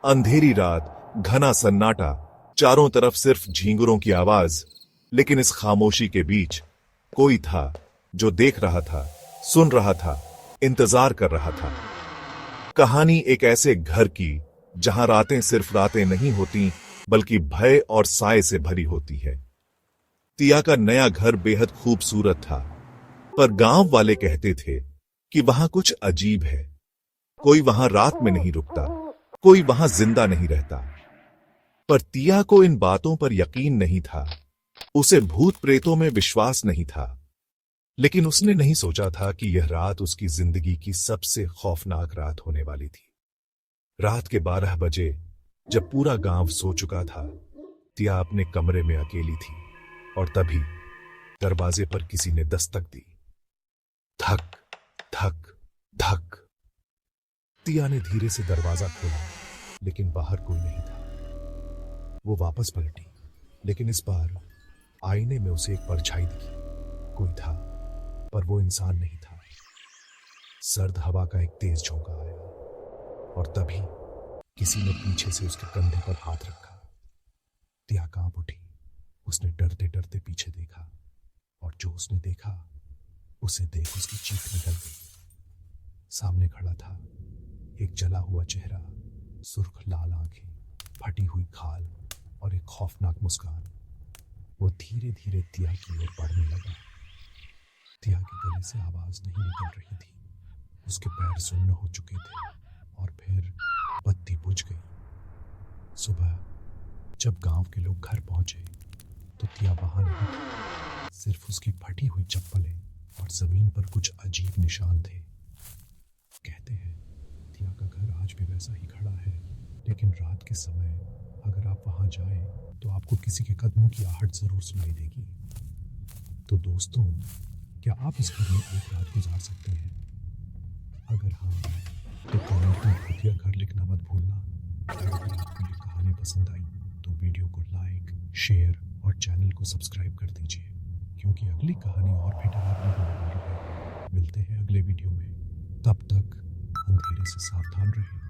अंधेरी रात, घना सन्नाटा, चारों तरफ सिर्फ झींगुरों की आवाज। लेकिन इस खामोशी के बीच कोई था जो देख रहा था, सुन रहा था, इंतजार कर रहा था। कहानी एक ऐसे घर की जहां रातें सिर्फ रातें नहीं होती, बल्कि भय और साए से भरी होती है। तिया का नया घर बेहद खूबसूरत था, पर गांव वाले कहते थे कि वहां कुछ अजीब है। कोई वहां रात में नहीं रुकता, कोई वहां जिंदा नहीं रहता। पर तिया को इन बातों पर यकीन नहीं था। उसे भूत प्रेतों में विश्वास नहीं था। लेकिन उसने नहीं सोचा था कि यह रात उसकी जिंदगी की सबसे खौफनाक रात होने वाली थी। रात के 12 बजे, जब पूरा गांव सो चुका था, तिया अपने कमरे में अकेली थी और तभी दरवाजे पर किसी ने दस्तक दी। धक धक धक। तिया ने धीरे से दरवाजा खोला, लेकिन बाहर कोई नहीं था। वो वापस पलटी, लेकिन इस बार आईने में उसे एक परछाई दिखी। कोई था, पर वो इंसान नहीं था। सर्द हवा का एक तेज झोंका आया और तभी किसी ने पीछे से उसके कंधे पर हाथ रखा। तिया कांप उठी। उसने डरते डरते पीछे देखा और जो उसने देखा, उसे देख उसकी चीख निकल गई। सामने खड़ा था एक जला हुआ चेहरा, सुर्ख लाल आंखें, फटी हुई खाल और एक खौफनाक मुस्कान। वो धीरे धीरे तिया की ओर बढ़ने लगा। तिया के गले से आवाज नहीं निकल रही थी। उसके पैर सुन्न हो चुके थे और फिर बत्ती बुझ गई। सुबह जब गांव के लोग घर पहुंचे तो तिया वहां नहीं थी। सिर्फ उसकी फटी हुई चप्पलें और जमीन पर कुछ अजीब निशान थे। कहते हैं तिया का घर आज भी वैसा ही खड़ा है, लेकिन रात के समय अगर आप वहां जाएं तो आपको किसी के कदमों की आहट जरूर सुनाई देगी। तो दोस्तों, क्या आप इस घर में एक रात गुजार सकते हैं? अगर हाँ, तो कमेंट में भूतिया घर लिखना मत भूलना। और अगर आपको ये कहानी पसंद आई तो वीडियो को लाइक, शेयर और चैनल को सब्सक्राइब कर दीजिए, क्योंकि अगली कहानी और भी डरावनी होने वाली है। मिलते हैं अगले वीडियो में। तब तक अंधेरे से सावधान रहें।